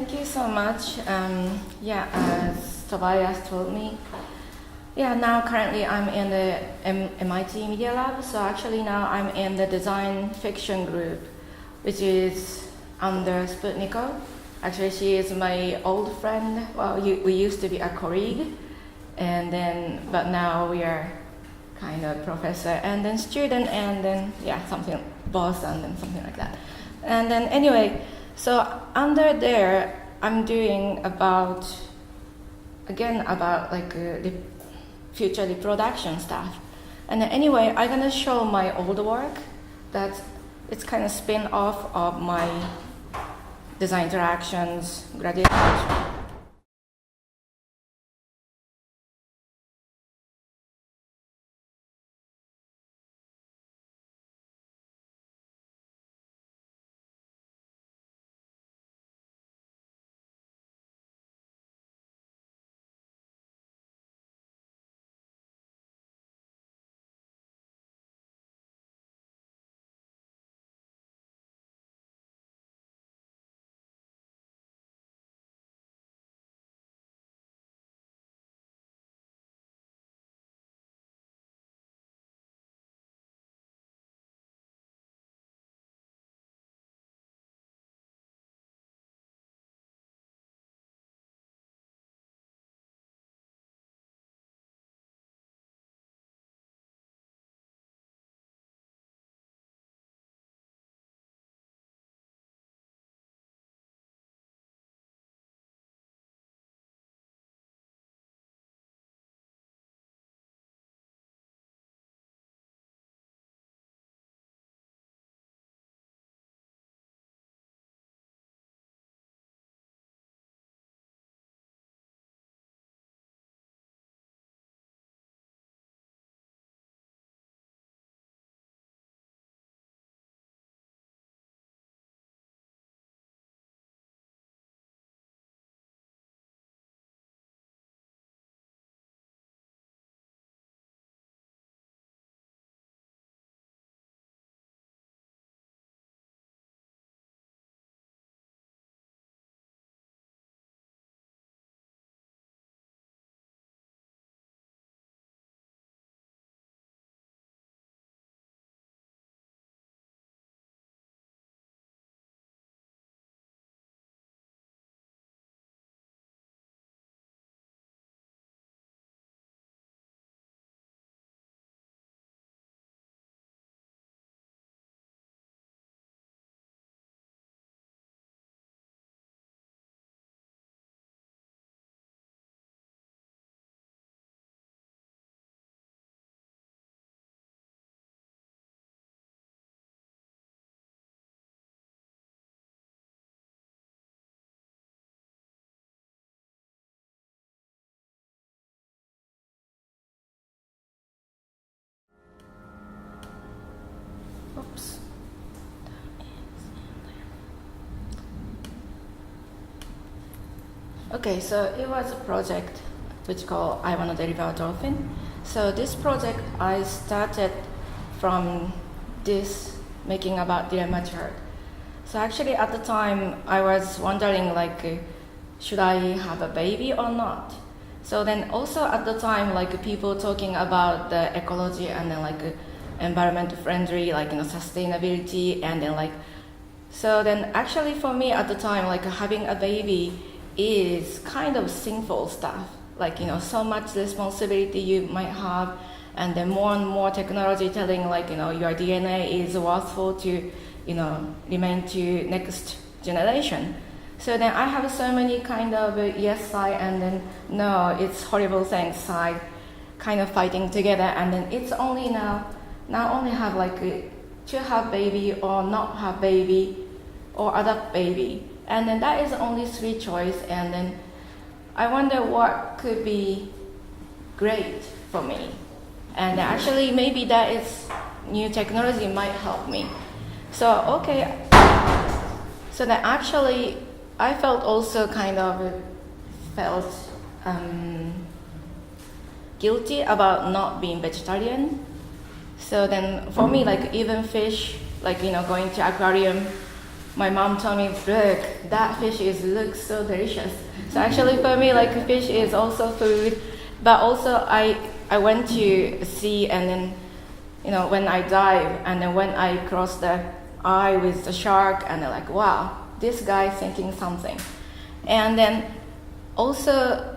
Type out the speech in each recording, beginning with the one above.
thank you so much. As Tobias told me, now currently I'm in the MIT Media Lab. So actually now I'm in the design fiction group, which is under Sputniko. Actually, she is my old friend. Well, we used to be a colleague, but now we are kind of professor and then student and then something boss and then something like that. And then anyway, so under there, I'm doing about like the future reproduction stuff. And then anyway, I'm gonna show my old work that it's kind of spin off of my design interactions graduation. Oops. Okay, so it was a project which called I Want to Deliver Dolphin. So this project I started from this making about dilemma chart. So actually at the time I was wondering should I have a baby or not? So then also at the time people talking about the ecology and then environment friendly, sustainability and then so then actually for me at the time having a baby is kind of sinful stuff. So much responsibility you might have and then more and more technology telling your DNA is worthful to remain to next generation. So then I have so many kind of yes side and then no, it's horrible things side kind of fighting together and then it's only now only have to have baby or not have baby or adopt baby. And then that is only 3 choice and then I wonder what could be great for me. And actually maybe that is new technology might help me. So okay, so then actually I felt also felt guilty about not being vegetarian. So then for me even fish going to aquarium my mom told me, look, that fish looks so delicious. So actually for me, like fish is also food, but also I went to sea, and then, when I dive, and then when I cross the eye with the shark, and they're like, wow, this guy thinking something. And then also,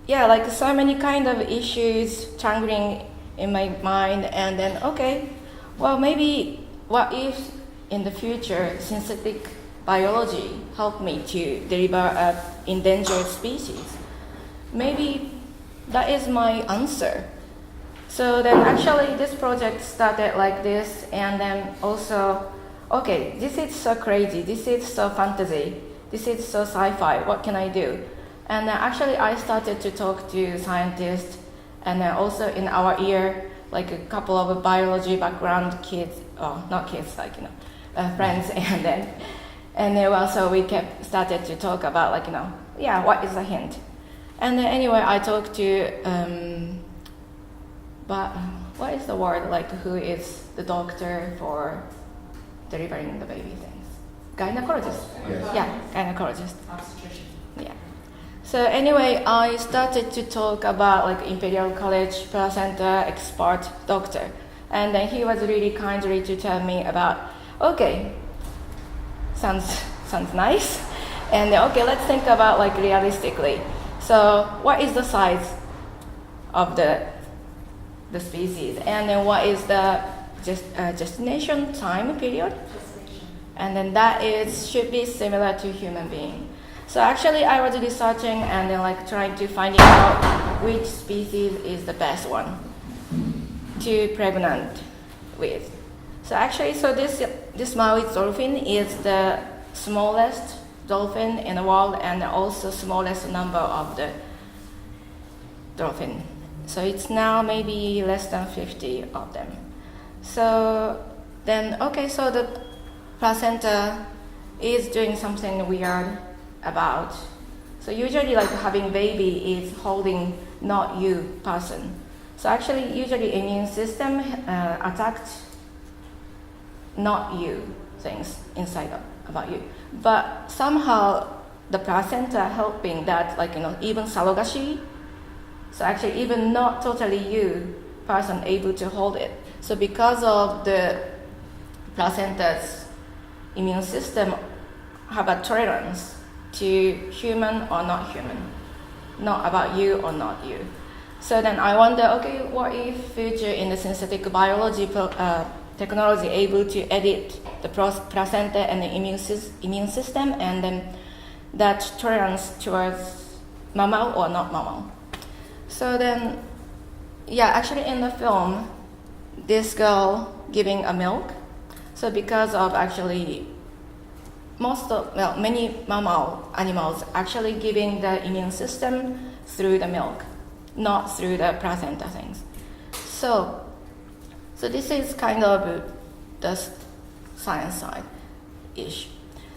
like so many kind of issues tangling in my mind, and then, okay, well, maybe what if in the future synthetic biology help me to deliver an endangered species? Maybe that is my answer. So then actually this project started like this, and then also, okay, this is so crazy, this is so fantasy, this is so sci-fi, what can I do? And actually I started to talk to scientists, and then also in our year, like a couple of biology background kids, not kids, like, friends, and then also we started to talk about, like, what is a hint? And then anyway, I talked to, but what is the word, like, who is the doctor for delivering the baby things? Gynecologist? Yes. Yeah, gynecologist. Obstetrician. Yeah. So anyway, I started to talk about, like, Imperial College placenta expert doctor. And then he was really kindly to tell me about, okay, sounds nice. And okay, let's think about, like, realistically. So what is the size of the species? And then what is the gestation time period? And then that should be similar to human being. So actually I was researching and then, like, trying to find out which species is the best one to pregnant with. So actually, this Maui dolphin is the smallest dolphin in the world, and also smallest number of the dolphin. So it's now maybe less than 50 of them. So then, okay, so the placenta is doing something weird about. So usually, like, having baby is holding not you person. So actually, usually immune system attacked not you things inside about you. But somehow the placenta helping that, like, even surrogacy. So actually even not totally you person able to hold it. So because of the placenta's immune system have a tolerance to human or not human, not about you or not you. So then I wonder, okay, what if future in the synthetic biology technology able to edit the placenta and the immune system, and then that tolerance towards mammal or not mammal. So then, actually in the film, this girl giving a milk. So because of actually many mammal animals actually giving the immune system through the milk, not through the placenta things. So this is kind of the science side-ish.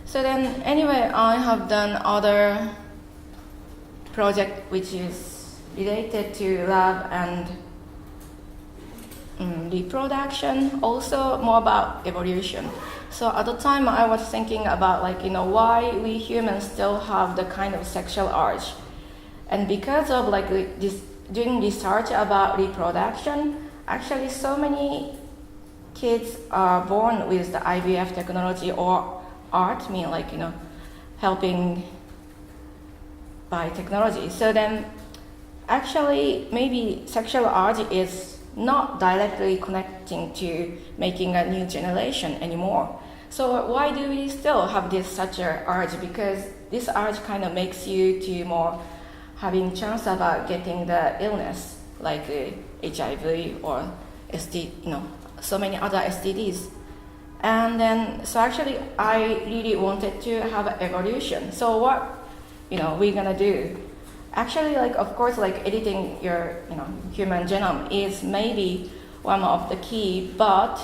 So then anyway, I have done other project which is related to lab and reproduction, also more about evolution. So at the time I was thinking about, like, why we humans still have the kind of sexual urge. And because of, like, this, doing research about reproduction, actually so many kids are born with the IVF technology or art, helping by technology. So then actually maybe sexual urge is not directly connecting to making a new generation anymore. So why do we still have such a urge? Because this urge kind of makes you to more having chance about getting the illness like HIV or so many other STDs. And then, so actually I really wanted to have an evolution. So what, we're gonna do? Actually, like, of course, like, editing your, human genome is maybe one of the key, but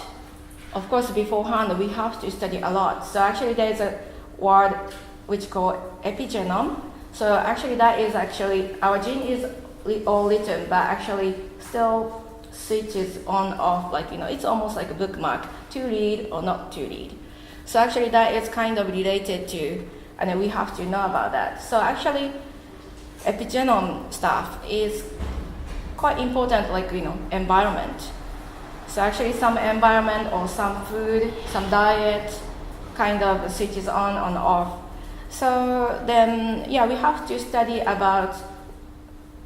of course, beforehand, we have to study a lot. So actually, there's a word which called epigenome. So actually, that is actually, our gene is all written, but actually still switches on, off, like, it's almost like a bookmark, to read or not to read. So actually that is kind of related to, and we have to know about that. So actually epigenome stuff is quite important, like, environment. So actually some environment or some food, some diet kind of switches on and off. So then, we have to study about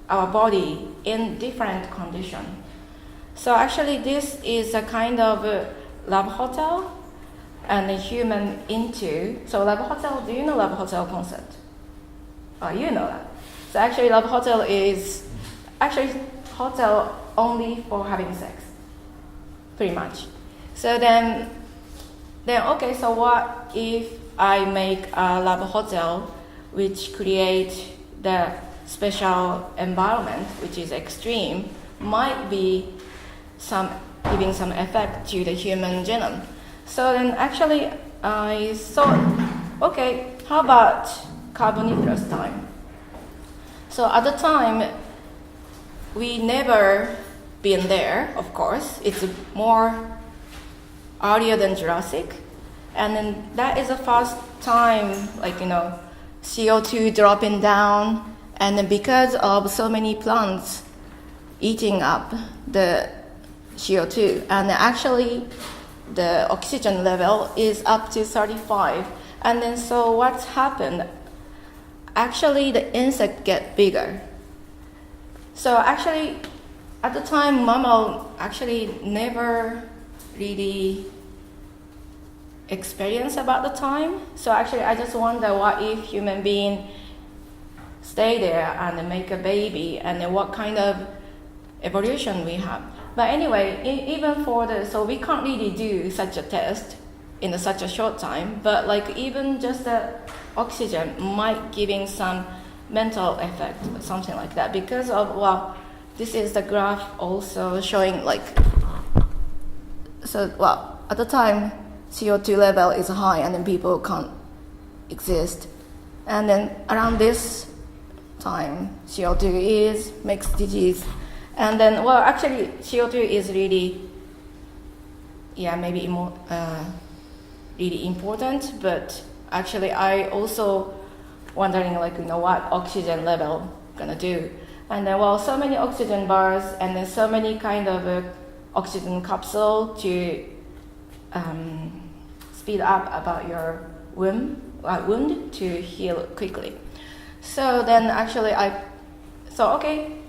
our body in different conditions. So actually this is a kind of lab hotel and a human into. So lab hotel, do you know lab hotel concept? Oh, you know that. So actually lab hotel is actually hotel only for having sex, pretty much. So then okay, so what if I make a lab hotel which create the special environment, which is extreme, might be giving some effect to the human genome. So then actually I thought, okay, how about Carboniferous time? So at the time, we never been there, of course. It's more earlier than Jurassic. And then that is the first time, like, CO2 dropping down. And then because of so many plants eating up the CO2, and actually the oxygen level is up to 35. And then so what's happened? Actually, the insect get bigger. So actually, at the time, mammal actually never really experienced about the time. So actually, I just wonder what if human being stay there and make a baby, and then what kind of evolution we have. But anyway, even for so we can't really do such a test in such a short time, but like even just the oxygen might giving some mental effect, something like that, because of, this is the graph also showing like, so, at the time, CO2 level is high and then people can't exist. And then around this time, CO2 makes disease. And then, actually, CO2 is really, maybe more, really important, but actually I also wondering, like, what oxygen level gonna do. And then, so many oxygen bars and then so many kind of oxygen capsule to speed up about your wound to heal quickly. So then actually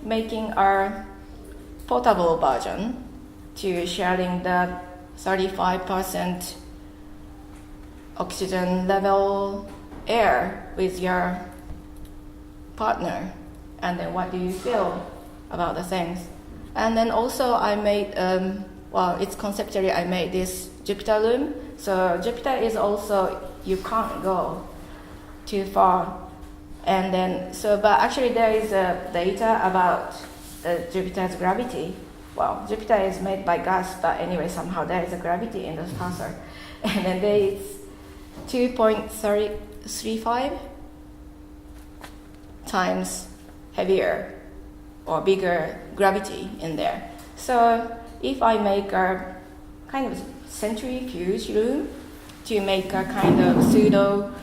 making our portable version to sharing the 35% oxygen level air with your partner, and then what do you feel about the things? And then also I made, it's conceptually I made this Jupiter room. So Jupiter is also, you can't go too far. And then, but actually there is data about Jupiter's gravity. Jupiter is made by gas, but anyway, somehow there is a gravity in the pulsar. And then there is 2.35 times heavier or bigger gravity in there. So if I make a kind of centrifuge room to make a kind of pseudo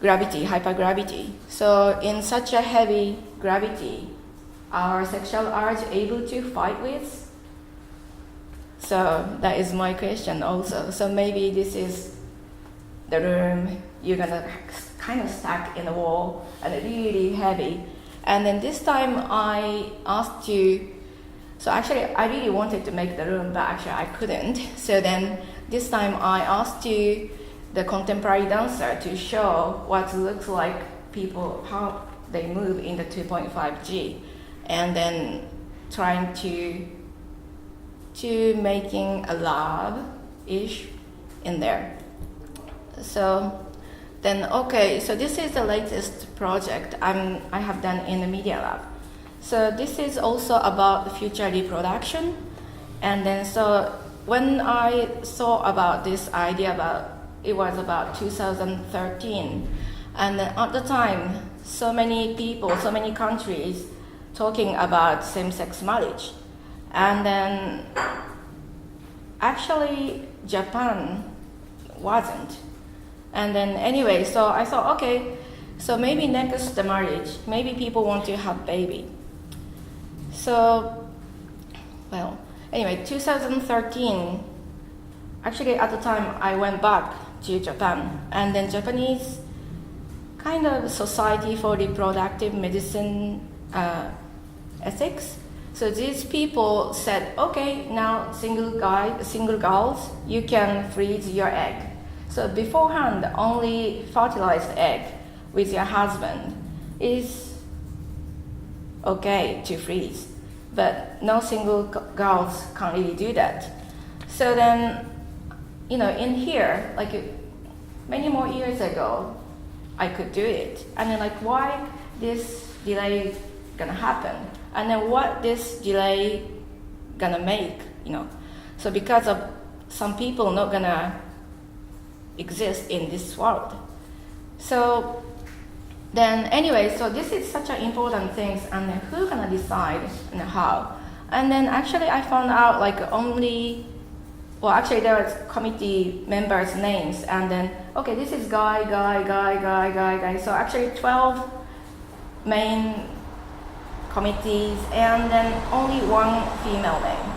gravity, hypergravity. So in such a heavy gravity, our sexual urge able to fight with? So that is my question also. So maybe this is the room you're gonna kind of stack in the wall and really heavy. And then this time I asked you, so actually I really wanted to make the room, but actually I couldn't. So then this time I asked you, the contemporary dancer, to show what looks like people, how they move in the 2.5G, and then trying to making a lab-ish in there. So then, so this is the latest project I have done in the Media Lab. So this is also about future reproduction. And then so when I thought about this idea it was about 2013. And at the time, so many people, so many countries talking about same-sex marriage. And then actually Japan wasn't. And then anyway, so I thought, okay, so maybe next the marriage, maybe people want to have baby. So, well, anyway, 2013, actually at the time I went back to Japan, and then Japanese kind of Society for Reproductive Medicine Ethics. So these people said, okay, now single girls, you can freeze your egg. So beforehand, only fertilized egg with your husband is okay to freeze, but no single girls can't really do that. So then, in here, like many more years ago, I could do it. And then why this delay gonna happen? And then what this delay gonna make, So because of some people not gonna exist in this world. So then anyway, so this is such an important thing, and then who gonna decide and how? And then actually I found out there was committee members' names, and then, okay, this is guy. So actually 12 main committees, and then only one female name.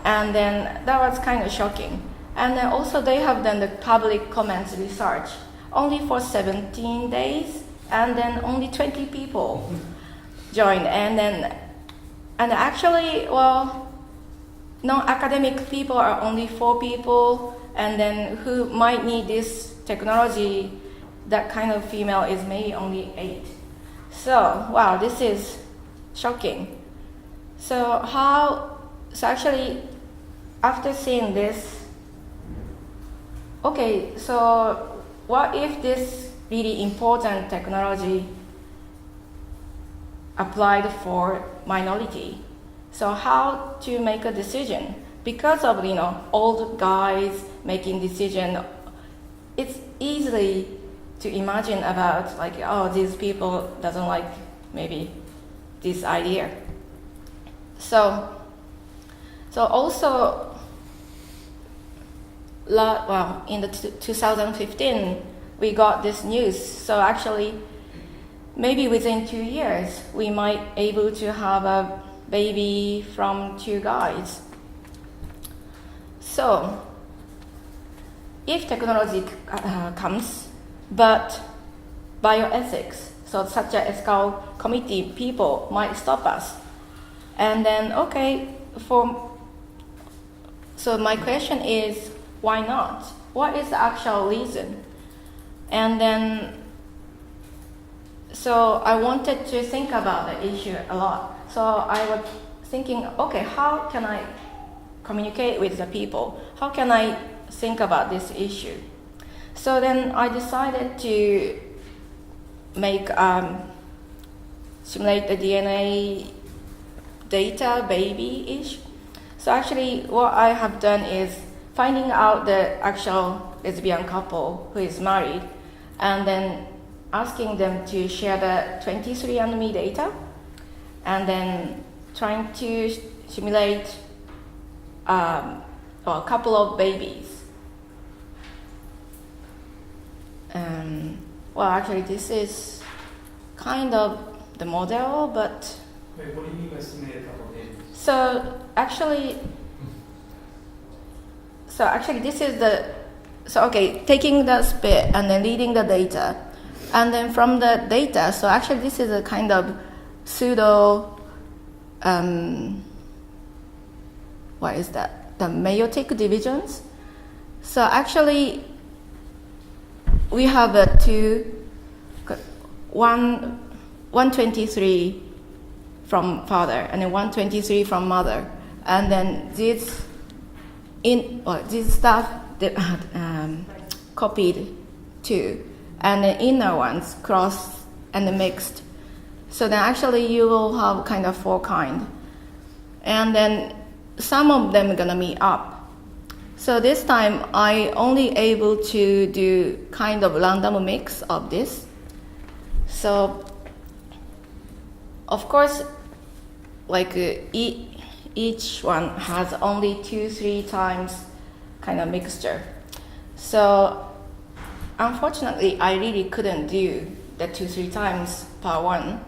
And then that was kind of shocking. And then also they have done the public comments research only for 17 days, and then only 20 people joined. And actually, non-academic people are only 4 people, and then who might need this technology, that kind of female is maybe only 8. So, wow, this is shocking. So actually, after seeing this, okay, so what if this really important technology applied for minority? So how to make a decision? Because of old guys making decision, it's easily to imagine about these people doesn't like maybe this idea. So also, in the 2015 we got this news. So actually, maybe within 2 years we might able to have a baby from 2 guys. So if technology comes, but bioethics, so such an ethical committee, people might stop us. And then, so my question is, why not? What is the actual reason? And then, so I wanted to think about the issue a lot. So I was thinking, okay, how can I communicate with the people? How can I think about this issue? So then I decided to simulate the DNA data baby-ish. So actually what I have done is finding out the actual lesbian couple who is married, and then asking them to share the 23andMe data, and then trying to simulate a couple of babies. Actually this is kind of the model, but... Wait, what do you mean by simulate a couple of babies? So actually this is taking the spit and then reading the data, and then from the data, so actually this is a kind of pseudo, what is that? The meiotic divisions. So actually we have 123 from father and then 123 from mother, and then this stuff copied too, and the inner ones crossed and mixed. So then actually you will have kind of 4 kind, and then some of them are gonna meet up. So this time I only able to do kind of random mix of this. So of course, each one has only 2-3 times kind of mixture. So unfortunately, I really couldn't do the 2-3 times per one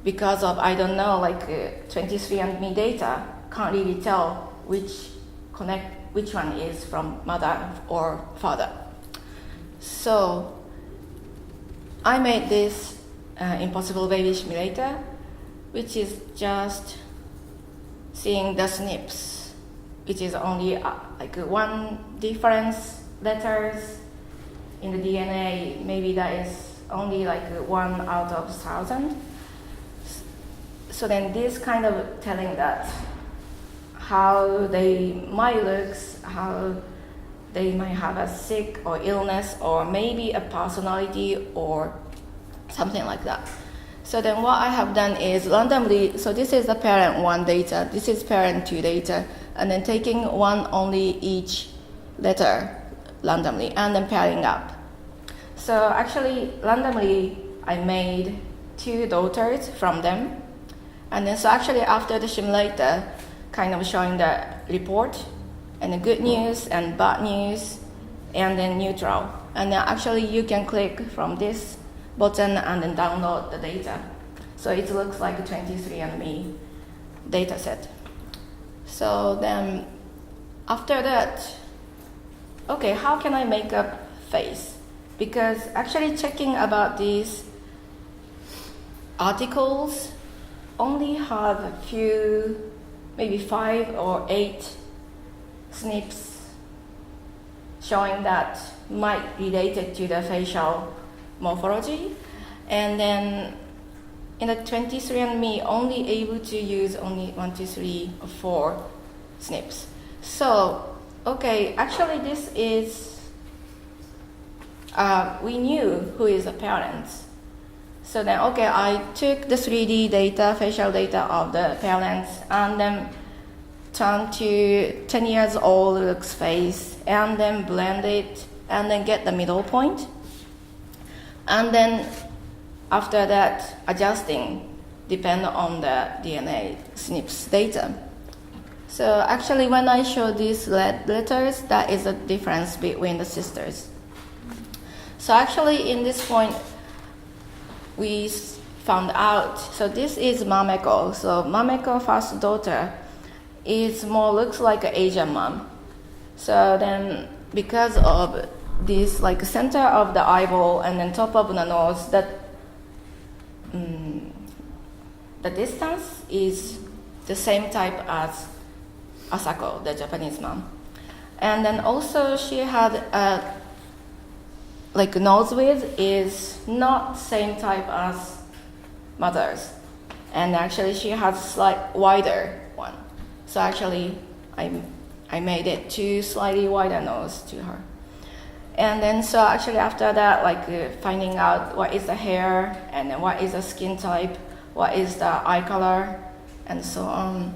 because of, I don't know, 23andMe data can't really tell which one is from mother or father. So I made this impossible baby simulator, which is just seeing the SNPs, which is only one difference letters in the DNA. Maybe that is only 1 out of 1,000. So then this kind of telling that how they might look, how they might have a sick or illness or maybe a personality or something like that. So then what I have done is randomly, so this is the parent 1 data, this is parent 2 data, and then taking one only each letter randomly and then pairing up. So actually randomly I made 2 daughters from them. And then so actually after the simulator, kind of showing the report and the good news and bad news and then neutral. And then actually you can click from this button and then download the data. So it looks like a 23andMe data set. So then after that, okay, how can I make a face? Because actually checking about these articles only have a few, maybe 5 or 8 SNPs showing that might related to the facial morphology. And then in the 23andMe, only able to use only 1, 2, 3, or 4 SNPs. So, okay, actually this is, we knew who is the parents. So then, okay, I took the 3D data, facial data of the parents, and then turned to 10 years old looks face, and then blend it, and then get the middle point. And then after that, adjusting depend on the DNA SNPs data. So actually, when I show these red letters, that is a difference between the sisters. So actually, in this point, we found out, so this is Mameko. So Mameko, first daughter, is more looks like an Asian mom. So then because of this center of the eyeball and then top of the nose, that the distance is the same type as Asako, the Japanese mom. And then also she had a nose width is not same type as mother's, and actually she has slight wider one. So actually I made it to slightly wider nose to her. And then so actually after that, finding out what is the hair and then what is the skin type, what is the eye color, and so on.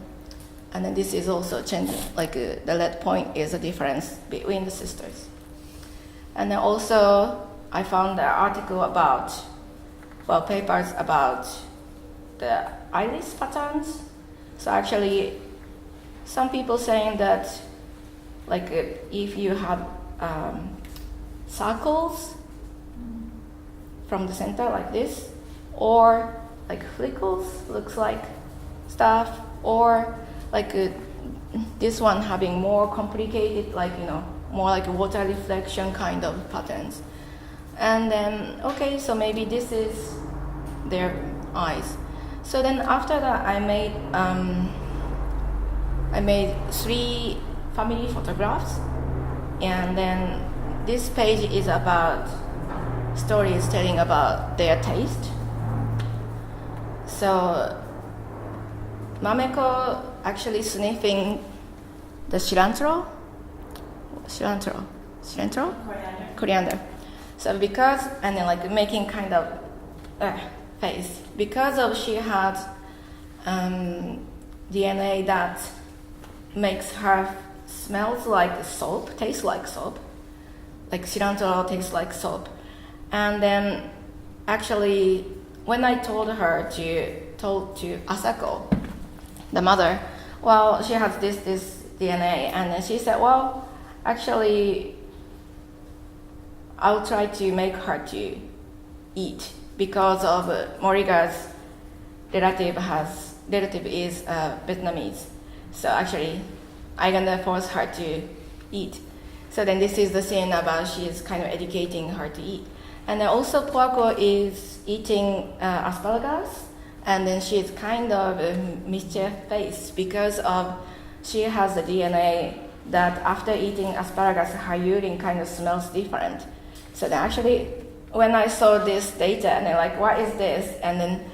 And then this is also changing, the red point is a difference between the sisters. And then also, I found an article about, papers about the iris patterns. So actually, some people saying that, if you have circles from the center like this, or flickles, looks like stuff, or this one having more complicated, more like water reflection kind of patterns. And then, okay, so maybe this is their eyes. So then after that, I made 3 family photographs. And then this page is about stories telling about their taste. So Mameko actually sniffing the cilantro. Coriander. So because, and then making kind of face, because of she had DNA that makes her smells like soap, tastes like soap, cilantro tastes like soap. And then actually when I told to Asako, the mother, she has this DNA, and then she said, actually, I'll try to make her to eat because of Moriga's relative is Vietnamese. So actually, I'm gonna force her to eat. So then this is the scene about she's kind of educating her to eat. And then also Puako is eating asparagus, and then she's kind of mischief face because of she has the DNA that after eating asparagus, her urine kind of smells different. So then actually, when I saw this data, and they're like, what is this? And then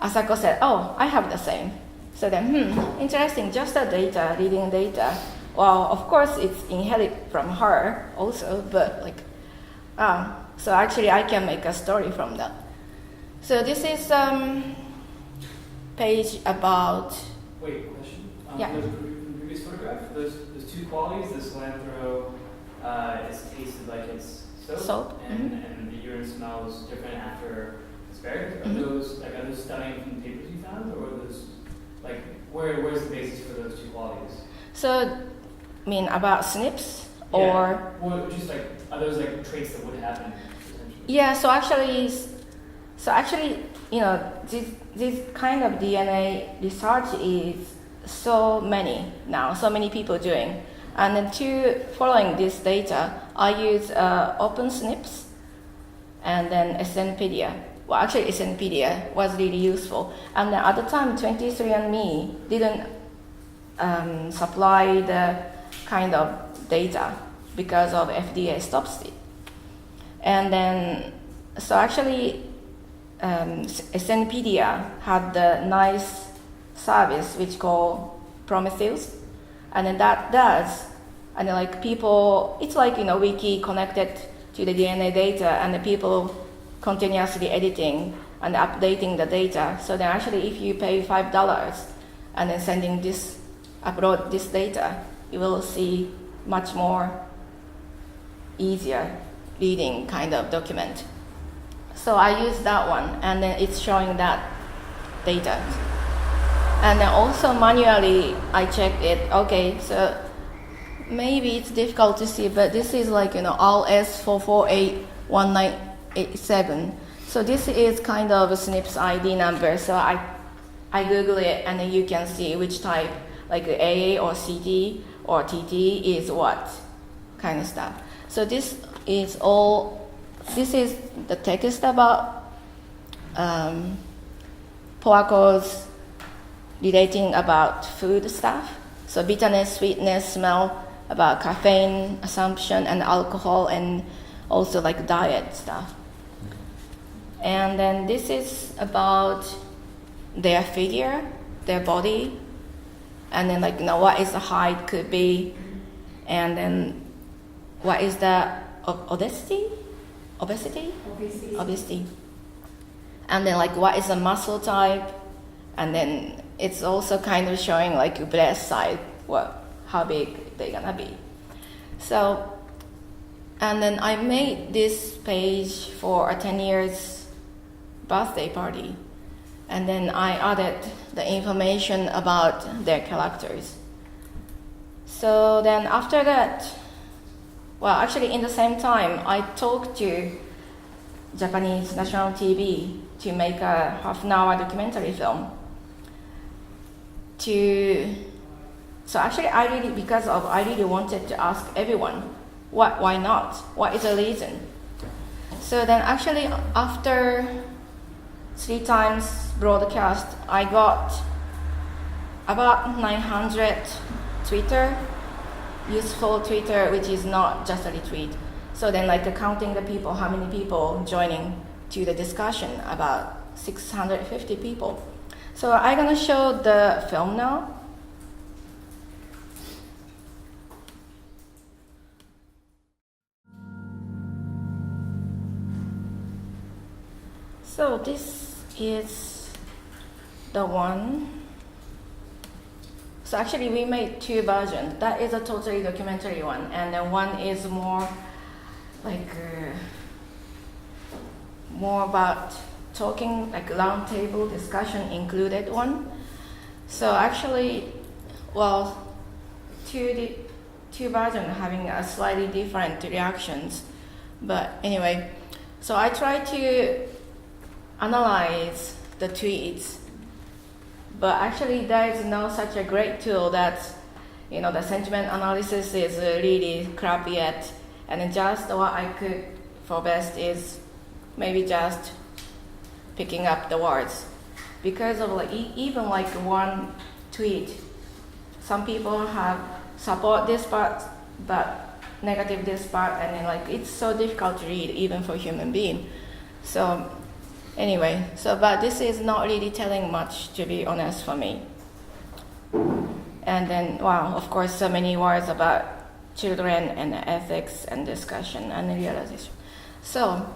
Asako said, oh, I have the same. So then, interesting, just the data, reading data. Well, of course, it's inherited from her also, but like, so actually I can make a story from that. So this is page about... Wait, question? Yeah. The previous photograph, those two qualities, the cilantro is tasted like it's soap. And the urine smells different after asparagus. Are those stemming from the papers you found, or are those like where's the basis for those two qualities? So, I mean about SNPs or just like are those like traits that would happen potentially? Yeah. So actually, this kind of DNA research is so many now, so many people doing. And then to following this data, I use OpenSNPs and then SNpedia. Well, actually, SNpedia was really useful. And then at the time, 23andMe didn't supply the kind of data because of FDA stops it. And then, so actually, SNpedia had the nice service which called Prometheus, and then that does, and then like people, it's like wiki connected to the DNA data, and the people continuously editing and updating the data. So then actually, if you pay $5 and then upload this data, you will see much more easier reading kind of document. So I use that one, and then it's showing that data. And then also manually, I checked it. Okay, so maybe it's difficult to see, but this is like RS4481987. So this is kind of a SNP's ID number. So I Google it, and then you can see which type, like AA or CD or TT is what kind of stuff. So this is the text about Poaco's relating about food stuff. So bitterness, sweetness, smell, about caffeine, assumption, and alcohol, and also like diet stuff. And then this is about their figure, their body, and then like what is the height could be, and then what is the obesity, and then like what is the muscle type, and then it's also kind of showing like breast size, how big they're gonna be. So, and then I made this page for a 10 years birthday party, and then I added the information about their characters. So then after that, well, actually in the same time, I talked to Japanese national TV to make a half-an-hour documentary film. So actually, I really wanted to ask everyone, why not? What is the reason? So then actually, after 3 times broadcast, I got about 900 useful Twitter, which is not just a retweet. So then like counting the people, how many people joining to the discussion, about 650 people. So I'm gonna show the film now. So this is the one. So actually we made 2 versions. That is a totally documentary one, and then one is more like more about talking, like round table discussion included one. So actually, well, two versions having a slightly different reactions. But anyway, so I try to analyze the tweets, but actually there is no such a great tool that, the sentiment analysis is really crappy yet, and just what I could for best is maybe just picking up the words. Because of even one tweet, some people have support this part, but negative this part, and then it's so difficult to read even for human being. So anyway, but this is not really telling much, to be honest, for me. And then, wow, of course, so many words about children and ethics and discussion and realization. So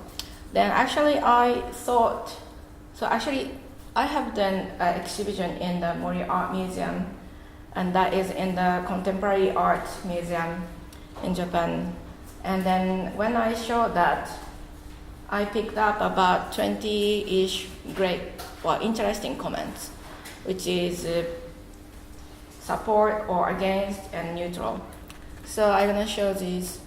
then actually I have done an exhibition in the Mori Art Museum, and that is in the Contemporary Art Museum in Japan. And then when I showed that, I picked up about 20-ish interesting comments, which is support or against and neutral. So I'm gonna show these.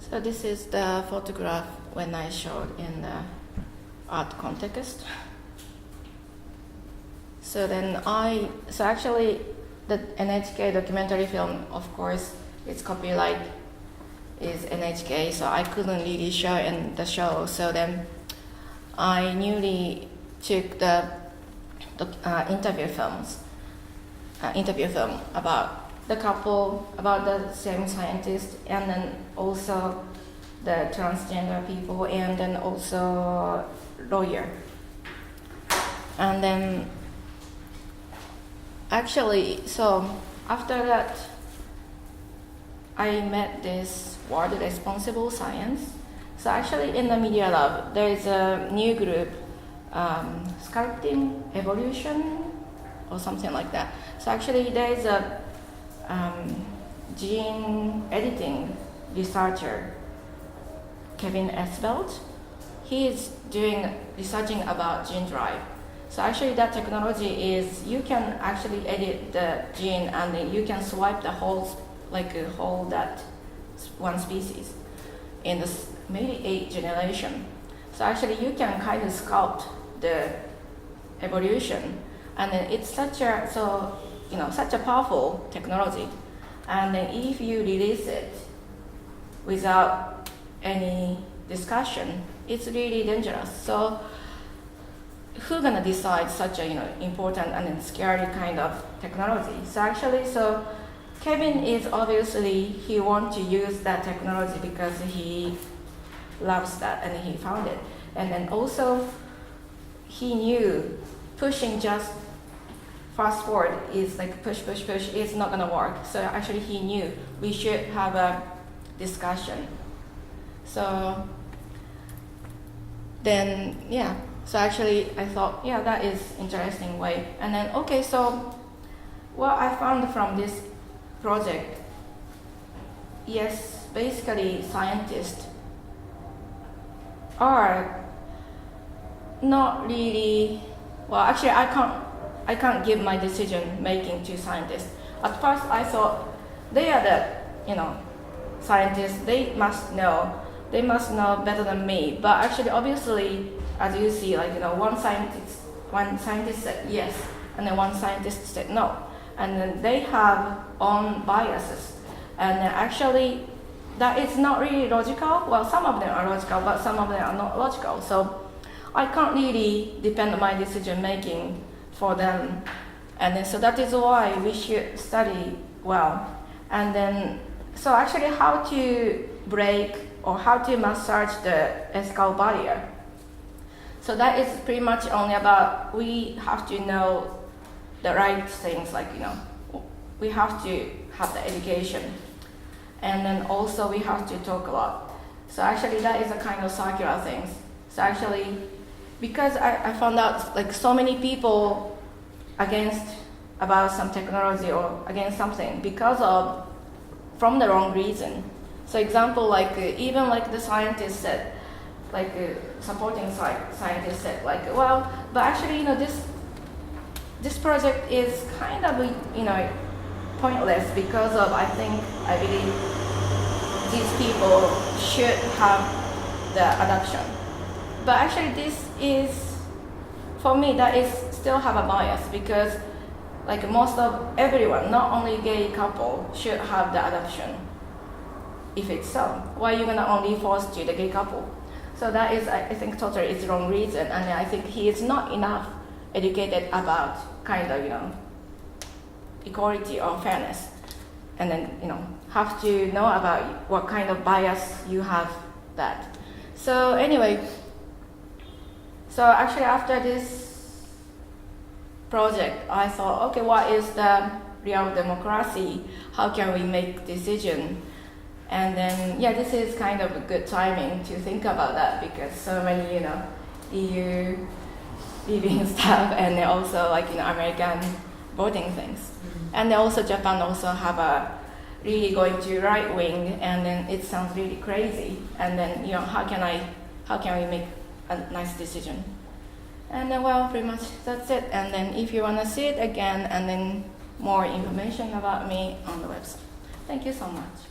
So this is the photograph when I showed in the art context. So actually the NHK documentary film, of course, its copyright is NHK, so I couldn't really show in the show. So then I newly took the interview film about the couple, about the same scientist, and then also the transgender people, and then also lawyer. And then actually, so after that, I met this word, responsible science. So actually in the Media Lab, there is a new group, sculpting evolution or something like that. So actually there is a gene editing researcher, Kevin Esvelt. He is researching about gene drive. So actually that technology is, you can actually edit the gene and then you can swipe the whole, that one species in this maybe 8th generation. So actually you can kind of sculpt the evolution, and then it's such a powerful technology. And then if you release it without any discussion, it's really dangerous. So who's gonna decide such a important and scary kind of technology? So actually, Kevin is obviously, he wants to use that technology because he loves that and he found it. And then also he knew pushing just fast forward is like push, push, push, it's not gonna work. So actually he knew we should have a discussion. So then, yeah, so actually I thought, yeah, that is interesting way. And then, okay, so what I found from this project, yes, basically scientists are not really, well, actually I can't give my decision making to scientists. At first I thought they are the, scientists, they must know better than me. But actually, obviously, as you see, one scientist said yes, and then one scientist said no. And then they have own biases. And then actually, that is not really logical. Well, some of them are logical, but some of them are not logical. So I can't really depend on my decision making for them. And then, so that is why we should study well. And then, so actually how to break or how to massage the ethical barrier. So that is pretty much only about, we have to know the right things, we have to have the education. And then also we have to talk a lot. So actually that is a kind of circular things. So actually, because I found out so many people against about some technology or against something because of from the wrong reason. So example, even the scientist said, supporting scientist said, well, but actually, this project is kind of, pointless because of, I believe these people should have the adoption. But actually this is, for me, that is still have a bias because most of everyone, not only gay couple, should have the adoption. If it's so, why are you gonna only force to the gay couple? So that is, I think, totally is the wrong reason, and I think he is not enough educated about equality or fairness, and then have to know about what kind of bias you have that. So anyway, so actually after this project, I thought, okay, what is the real democracy? How can we make decision? And then, yeah, this is kind of a good timing to think about that because so many, EU leaving stuff, and then also American voting things. Mm-hmm. And then also Japan also have a really going to right wing, and then it sounds really crazy. And then, how can we make a nice decision? And then, well, pretty much that's it. And then if you want to see it again, and then more information about me on the website. Thank you so much.